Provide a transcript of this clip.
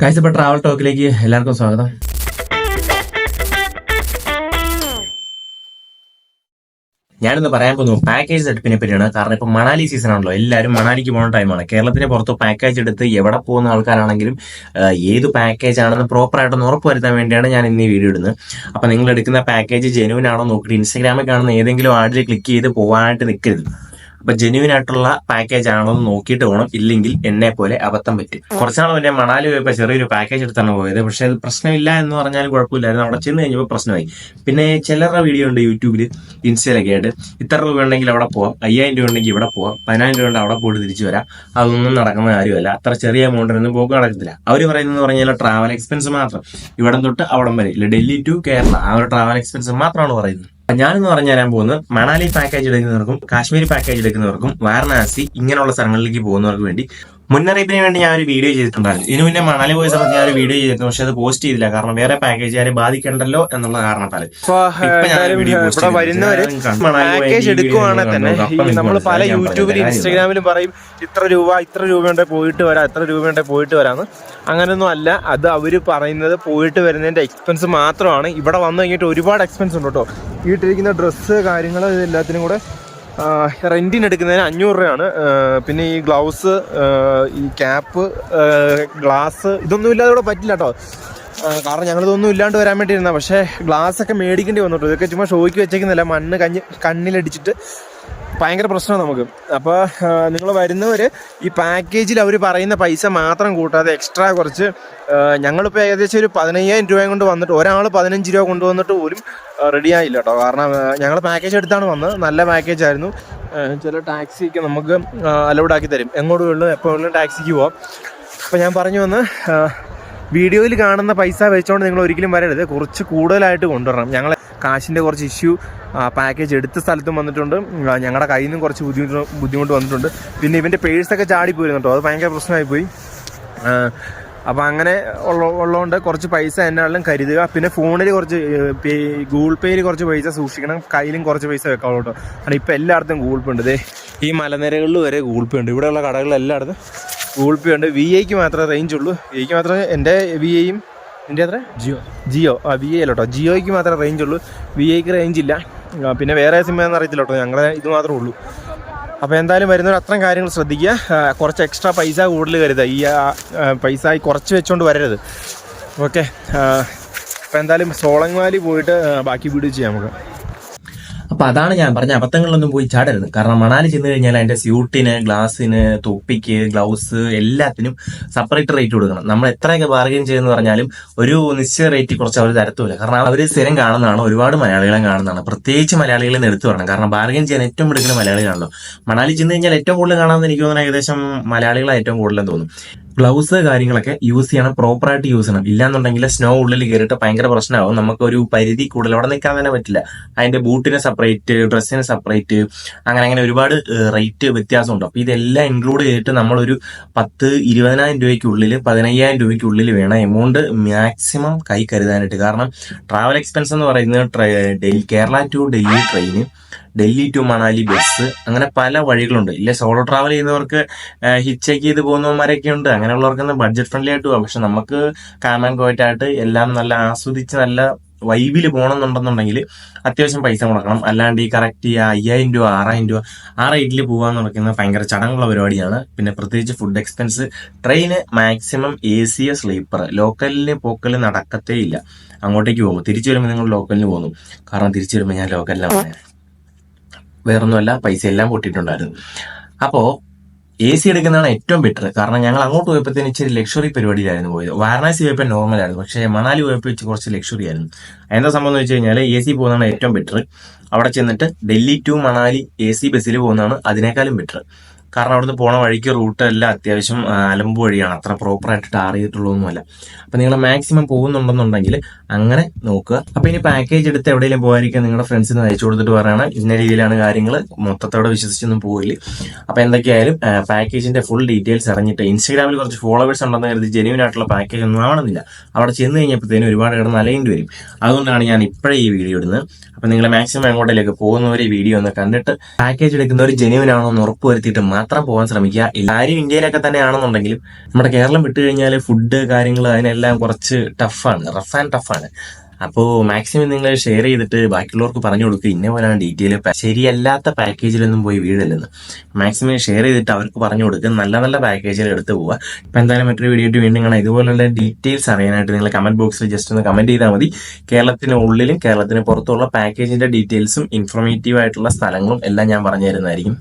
കാഴ്ചപ്പെട്ട travel ടോക്കിലേക്ക് എല്ലാവർക്കും സ്വാഗതം. ഞാനിന്ന് പറയാൻ പോകുന്നു പാക്കേജ് സെറ്റപ്പിനെ പറ്റിയാണ്. കാരണം ഇപ്പൊ മണാലി സീസൺ ആണല്ലോ, എല്ലാവരും മണാലിക്ക് പോകുന്ന ടൈമാണ്. കേരളത്തിന് പുറത്ത് പാക്കേജ് എടുത്ത് എവിടെ പോകുന്ന ആൾക്കാരാണെങ്കിലും ഏത് പാക്കേജ് ആണെന്ന് പ്രോപ്പർ ആയിട്ടൊന്ന് ഉറപ്പ് വരുത്താൻ വേണ്ടിയാണ് ഞാൻ ഇന്ന് ഈ വീഡിയോ ഇടുന്നത്. അപ്പൊ നിങ്ങൾ എടുക്കുന്ന പാക്കേജ് ജെനുവിൻ ആണോ നോക്കിയിട്ട് ഇൻസ്റ്റാഗ്രാമിൽ കാണുന്ന ഏതെങ്കിലും ആഡിൽ ക്ലിക്ക് ചെയ്ത് പോകാനായിട്ട് നിൽക്കരുത്. അപ്പൊ ജെന്യൂൻ ആയിട്ടുള്ള പാക്കേജ് ആണോ എന്ന് നോക്കിയിട്ട് പോകണം, ഇല്ലെങ്കിൽ എന്നെ പോലെ അബദ്ധം പറ്റും. കുറച്ചാൾ മുന്നേ മണാലി പോയപ്പോൾ ചെറിയൊരു പാക്കേജ് എടുത്താണ് പോയത്. പക്ഷെ അത് പ്രശ്നമില്ല എന്ന് പറഞ്ഞാലും കുഴപ്പമില്ലായിരുന്നു. അവിടെ ചെന്ന് കഴിഞ്ഞപ്പോൾ പ്രശ്നമായി. പിന്നെ ചിലരുടെ വീഡിയോ ഉണ്ട് യൂട്യൂബിൽ, ഇൻസ്റ്റയിലൊക്കെ ആയിട്ട്, ഇത്ര രൂപ ഉണ്ടെങ്കിൽ അവിടെ പോവാം, 5000 രൂപ ഉണ്ടെങ്കിൽ ഇവിടെ പോവാം, 10,000 രൂപ ഉണ്ട് അവിടെ പോയിട്ട് തിരിച്ചു വരാം. അതൊന്നും നടക്കുന്ന കാര്യമല്ല. അത്ര ചെറിയ എമൗണ്ടിനൊന്നും പോക്ക് നടക്കത്തില്ല. അവർ പറയുന്നത് പറഞ്ഞാൽ ട്രാവൽ എക്സ്പെൻസ് മാത്രം, ഇവിടം തൊട്ട് അവിടം വരെ, ഇല്ല ഡൽഹി ടു കേരള, ആ ഒരു ട്രാവൽ എക്സ്പെൻസ് മാത്രമാണ് പറയുന്നത്. ഞാനെന്ന് പറഞ്ഞു തരാൻ പോകുന്നത് മണാലി പാക്കേജ് എടുക്കുന്നവർക്കും കാശ്മീരി പാക്കേജ് എടുക്കുന്നവർക്കും വാരണാസി ഇങ്ങനെയുള്ള സ്ഥലങ്ങളിലേക്ക് പോകുന്നവർക്ക് വേണ്ടി മുന്നറിയിപ്പിന് വേണ്ടി ഞാൻ ഒരു വീഡിയോ ചെയ്തിട്ടുണ്ടായിരുന്നു. ഇതിനു മുന്നേ മണാലി പോയ സമയത്ത് ഞാൻ ഒരു വീഡിയോ ചെയ്തിരുന്നു, പക്ഷെ അത് പോസ്റ്റ് ചെയ്തില്ല. കാരണം വേറെ പാക്കേജുകാരെ ബാധിക്കണ്ടല്ലോ എന്നുള്ള കാരണത്താൽ. പാക്കേജ് എടുക്കുവാണെങ്കിൽ തന്നെ നമ്മൾ പല യൂട്യൂബിലും ഇൻസ്റ്റാഗ്രാമിലും പറയും ഇത്ര രൂപയുടെ പോയിട്ട് വരാം, എത്ര രൂപയുടെ പോയിട്ട് വരാന്ന്. അങ്ങനെയൊന്നും അല്ല. അത് അവര് പറയുന്നത് പോയിട്ട് വരുന്നതിന്റെ എക്സ്പെൻസ് മാത്രമാണ്. ഇവിടെ വന്നു കഴിഞ്ഞിട്ട് ഒരുപാട് എക്സ്പെൻസ് ഉണ്ട് കേട്ടോ. വീട്ടിലിരിക്കുന്ന ഡ്രസ്സ് കാര്യങ്ങൾ ഇതെല്ലാത്തിനും കൂടെ റെന്റിന് എടുക്കുന്നതിന് 500 രൂപയാണ്. പിന്നെ ഈ ഗ്ലൗസ്, ഈ ക്യാപ്പ്, ഗ്ലാസ്, ഇതൊന്നും ഇല്ലാതെ ഇവിടെ പറ്റില്ല കേട്ടോ. കാരണം ഞങ്ങളിതൊന്നും ഇല്ലാണ്ട് വരാൻ വേണ്ടി ഇരുന്ന, പക്ഷേ ഗ്ലാസ് ഒക്കെ മേടിക്കേണ്ടി വന്നു കേട്ടോ. ഇതൊക്കെ ചുമ്മാ ഷോയ്ക്ക് വെച്ചേക്കുന്നില്ല, മണ്ണ് കണ്ണിലടിച്ചിട്ട് ഭയങ്കര പ്രശ്നമാണ് നമുക്ക്. അപ്പോൾ നിങ്ങൾ വരുന്നവർ ഈ പാക്കേജിൽ അവർ പറയുന്ന പൈസ മാത്രം കൂട്ടാതെ എക്സ്ട്രാ കുറച്ച്, ഞങ്ങളിപ്പോൾ ഏകദേശം ഒരു 15,000 രൂപയും കൊണ്ട് വന്നിട്ട് ഒരാൾ 15 രൂപ കൊണ്ടുവന്നിട്ട് പോലും റെഡിയായില്ല കേട്ടോ. കാരണം ഞങ്ങൾ പാക്കേജ് എടുത്താണ് വന്നത്, നല്ല പാക്കേജ് ആയിരുന്നു. ചില ടാക്സിക്ക് നമുക്ക് അലൗഡ് ആക്കി തരും, എങ്ങോട്ട് വേണമെങ്കിലും എപ്പോൾ വേണമെങ്കിലും ടാക്സിക്ക് പോവാം. അപ്പോൾ ഞാൻ പറഞ്ഞു വന്ന് വീഡിയോയിൽ കാണുന്ന പൈസ വെച്ചുകൊണ്ട് നിങ്ങൾ ഒരിക്കലും വരരുത്, കുറച്ച് കൂടുതലായിട്ട് കൊണ്ടുവരണം. ഞങ്ങൾ കാശിൻ്റെ കുറച്ച് ഇഷ്യൂ പാക്കേജ് എടുത്ത സ്ഥലത്തും വന്നിട്ടുണ്ട്, ഞങ്ങളുടെ കയ്യിൽ നിന്നും കുറച്ച് ബുദ്ധിമുട്ട് വന്നിട്ടുണ്ട്. പിന്നെ ഇവൻ്റെ പേഴ്സൊക്കെ ചാടിപ്പോയിരുന്നു കേട്ടോ, അത് ഭയങ്കര പ്രശ്നമായിപ്പോയി. അപ്പോൾ അങ്ങനെ ഉള്ളതുകൊണ്ട് കുറച്ച് പൈസ എന്നാലും കരുതുക. പിന്നെ ഫോണിൽ കുറച്ച് ഗൂഗിൾ പേയിൽ കുറച്ച് പൈസ സൂക്ഷിക്കണം, കയ്യിലും കുറച്ച് പൈസ വെക്കാവുള്ളൂ കേട്ടോ. കാരണം ഇപ്പോൾ എല്ലായിടത്തും ഗൂഗിൾ പേ ഉണ്ട്. ഈ മലനിരകളിൽ വരെ ഗൂഗിൾ പേ ഉണ്ട്, ഇവിടെയുള്ള കടകളിലെല്ലായിടത്തും ഗൂഗിൾ പേ ഉണ്ട്. VIക്ക് മാത്രമേ റേഞ്ച് ഉള്ളൂ. VIക്ക് മാത്രമേ, എൻ്റെ VIയും എൻ്റെ അത്ര ജിയോ VI അല്ല കേട്ടോ, ജിയോയ്ക്ക് മാത്രമേ റേഞ്ച് ഉള്ളൂ, VIക്ക് റേഞ്ച് ഇല്ല. പിന്നെ വേറെ സിം എന്ന് അറിയത്തില്ല കേട്ടോ, ഞങ്ങളുടെ ഇത് മാത്രമേ ഉള്ളൂ. അപ്പോൾ എന്തായാലും വരുന്നവർ അത്രയും കാര്യങ്ങൾ ശ്രദ്ധിക്കുക. കുറച്ച് എക്സ്ട്രാ പൈസ കൂടുതൽ കരുതുക, ഈ പൈസ കുറച്ച് വെച്ചുകൊണ്ട് വരരുത്. ഓക്കെ, അപ്പോൾ എന്തായാലും സോളങ് വാലി പോയിട്ട് ബാക്കി വീഡിയോ ചെയ്യാം നമുക്ക്. അപ്പൊ അതാണ് ഞാൻ പറഞ്ഞ, അബദ്ധങ്ങളിലൊന്നും പോയി ചാടരുത്. കാരണം മണാലി ചെന്ന് കഴിഞ്ഞാൽ അതിന്റെ സ്യൂട്ടിന്, ഗ്ലാസിന്, തൊപ്പിക്ക്, ഗ്ലൗസ് എല്ലാത്തിനും സെപ്പറേറ്റ് റേറ്റ് കൊടുക്കണം. നമ്മൾ എത്രയൊക്കെ ബാർഗെയിൻ ചെയ്യുമെന്ന് പറഞ്ഞാലും ഒരു നിശ്ചയ റേറ്റ് കുറച്ച് അവർ തരത്തുമില്ല. കാരണം അവർ സ്ഥിരം കാണുന്നതാണ്, ഒരുപാട് മലയാളികളെ കാണുന്നതാണ്. പ്രത്യേകിച്ച് മലയാളികളെ നിന്ന് എടുത്തു പറയണം, കാരണം ബാർഗെയിൻ ചെയ്യാൻ ഏറ്റവും എടുക്കുന്ന മലയാളികളാണല്ലോ. മണാലി ചെന്ന് കഴിഞ്ഞാൽ ഏറ്റവും കൂടുതൽ കാണാമെന്ന് എനിക്ക് തോന്നുന്നത് ഏകദേശം മലയാളികളെ ഏറ്റവും കൂടുതലെന്ന് തോന്നും. ഗ്ലൗസ് കാര്യങ്ങളൊക്കെ യൂസ് ചെയ്യണം, പ്രോപ്പറായിട്ട് യൂസ് ചെയ്യണം. ഇല്ലാന്നുണ്ടെങ്കിൽ സ്നോ ഉള്ളിൽ കയറിയിട്ട് ഭയങ്കര പ്രശ്നമാകും. നമുക്കൊരു പരിധി കൂടുതൽ അവിടെ നിൽക്കാൻ തന്നെ പറ്റില്ല. അതിന്റെ ബൂട്ടിന് സെപ്പറേറ്റ്, ഡ്രസ്സിന് സെപ്പറേറ്റ്, അങ്ങനെ ഒരുപാട് റേറ്റ് വ്യത്യാസമുണ്ട്. അപ്പൊ ഇതെല്ലാം ഇൻക്ലൂഡ് ചെയ്തിട്ട് നമ്മളൊരു 10-20,000 രൂപയ്ക്കുള്ളിൽ, 15,000 രൂപയ്ക്കുള്ളിൽ വേണം എമൗണ്ട് മാക്സിമം കൈ കരുതാനായിട്ട്. കാരണം ട്രാവൽ എക്സ്പെൻസ് എന്ന് പറയുന്നത് Kerala to Delhi train, Delhi to Manali bus, അങ്ങനെ പല വഴികളുണ്ട്. ഇല്ല സോളോ ട്രാവൽ ചെയ്യുന്നവർക്ക് ഹിച്ചേക്ക് ചെയ്ത് പോകുന്നവന്മാരൊക്കെ ഉണ്ട്. അങ്ങനെയുള്ളവർക്കൊന്നും ബഡ്ജറ്റ് ഫ്രണ്ട്ലി ആയിട്ട് പോകാം. പക്ഷെ നമുക്ക് കാമാൻ കോയിട്ടായിട്ട് എല്ലാം നല്ല ആസ്വദിച്ച് നല്ല വൈബിൽ പോകണമെന്നുണ്ടെന്നുണ്ടെങ്കിൽ അത്യാവശ്യം പൈസ മുടക്കണം. അല്ലാണ്ട് ഈ കറക്റ്റ് 5,000 രൂപ 6,000 രൂപ ആ റേറ്റിൽ പോകാന്ന് പറയുന്നത് ഭയങ്കര ചടങ്ങുള്ള പരിപാടിയാണ്. പിന്നെ പ്രത്യേകിച്ച് ഫുഡ് എക്സ്പെൻസ്. ട്രെയിന് മാക്സിമം AC സ്ലീപ്പർ, ലോക്കലിന് പോക്കല് നടക്കത്തേ ഇല്ല. അങ്ങോട്ടേക്ക് പോകുമ്പോൾ തിരിച്ചു വരുമ്പോൾ നിങ്ങൾ ലോക്കലിന് പോകുന്നു. കാരണം തിരിച്ചു വരുമ്പോൾ ഞാൻ ലോക്കലിലാണ്, വേറൊന്നുമല്ല, പൈസ എല്ലാം പൊട്ടിയിട്ടുണ്ടായിരുന്നു. അപ്പോൾ AC എടുക്കുന്നതാണ് ഏറ്റവും ബെറ്റർ. കാരണം ഞങ്ങൾ അങ്ങോട്ട് പോയപ്പോഴത്തേന് ഇച്ചിരി ലക്ഷറി പരിപാടിയിലായിരുന്നു പോയത്. വാരണാസി പോയപ്പോൾ നോർമൽ ആയിരുന്നു, പക്ഷേ മണാലി പോയപ്പോൾ കുറച്ച് ലക്ഷറി ആയിരുന്നു. എന്താ സംഭവം എന്ന് വെച്ച് കഴിഞ്ഞാൽ AC പോകുന്നതാണ് ഏറ്റവും ബെറ്റർ. അവിടെ ചെന്നിട്ട് ഡൽഹി ടു മണാലി AC ബസ്സിൽ പോകുന്നതാണ് അതിനേക്കാളും ബെറ്റർ. കാരണം അവിടുന്ന് പോണ വഴിക്ക് റൂട്ട് എല്ലാം അത്യാവശ്യം അലമ്പ് വഴിയാണ്, അത്ര പ്രോപ്പറായിട്ട് ടാർ ചെയ്തിട്ടുള്ളതൊന്നുമല്ല. അപ്പൊ നിങ്ങൾ മാക്സിമം പോകുന്നുണ്ടെന്നുണ്ടെങ്കിൽ അങ്ങനെ നോക്കുക. അപ്പൊ ഇനി പാക്കേജ് എടുത്ത് എവിടെയെങ്കിലും പോകാതിരിക്കാൻ നിങ്ങളുടെ ഫ്രണ്ട്സിന് അയച്ചു കൊടുത്തിട്ട് പറയണം ഇന്ന രീതിയിലാണ് കാര്യങ്ങൾ, മൊത്തത്തോടെ വിശ്വസിച്ചൊന്നും പോകില്ല. അപ്പൊ എന്തൊക്കെയായാലും പാക്കേജിന്റെ ഫുൾ ഡീറ്റെയിൽസ് അറിഞ്ഞിട്ട്, ഇൻസ്റ്റാഗ്രാമിൽ കുറച്ച് ഫോളോവേഴ്സ് ഉണ്ടെന്ന് കരുതി ജെന്യൂൻ ആയിട്ടുള്ള പാക്കേജ് ഒന്നും ആവണമെന്നില്ല. അവിടെ ചെന്ന് കഴിഞ്ഞപ്പോഴത്തേനും ഒരുപാട് കിടന്ന് അലയേണ്ടി വരും. അതുകൊണ്ടാണ് ഞാൻ ഇപ്പോഴേ ഈ വീഡിയോ ഇടുന്നത്. അപ്പൊ നിങ്ങൾ മാക്സിമം അങ്ങോട്ടേക്ക് പോകുന്നവർ ഈ വീഡിയോ ഒന്ന് കണ്ടിട്ട് പാക്കേജ് എടുക്കുന്നവർ ജെന്യൂൻ ആണോ എന്ന് ഉറപ്പ് വരുത്തിയിട്ട് മാത്രം പോകാൻ ശ്രമിക്കുക. എല്ലാവരും ഇന്ത്യയിലൊക്കെ തന്നെയാണെന്നുണ്ടെങ്കിലും നമ്മുടെ കേരളം വിട്ടു കഴിഞ്ഞാൽ ഫുഡ് കാര്യങ്ങൾ അതിനെല്ലാം കുറച്ച് റഫ് ആൻഡ് ടഫാണ്. അപ്പോൾ മാക്സിമം നിങ്ങൾ ഷെയർ ചെയ്തിട്ട് ബാക്കിയുള്ളവർക്ക് പറഞ്ഞു കൊടുക്കുക ഇന്ന പോലെയാണ് ഡീറ്റെയിൽ. ശരിയല്ലാത്ത പാക്കേജിലൊന്നും പോയി വീഴല്ലെന്ന് മാക്സിമം ഷെയർ ചെയ്തിട്ട് അവർക്ക് പറഞ്ഞു കൊടുക്കുക. നല്ല നല്ല പാക്കേജുകൾ എടുത്ത് പോവുക. ഇപ്പം എന്തായാലും മറ്റൊരു വീഡിയോ ആയിട്ട് വീണ്ടും കാണാം. ഇതുപോലുള്ള ഡീറ്റെയിൽസ് അറിയാനായിട്ട് നിങ്ങൾ കമന്റ് ബോക്സിൽ ജസ്റ്റ് ഒന്ന് കമന്റ് ചെയ്താൽ മതി. കേരളത്തിന് ഉള്ളിലും കേരളത്തിന് പുറത്തുള്ള പാക്കേജിന്റെ ഡീറ്റെയിൽസും ഇൻഫോർമേറ്റീവ് ആയിട്ടുള്ള സ്ഥലങ്ങളും എല്ലാം ഞാൻ പറഞ്ഞു തരുന്നതായിരിക്കും.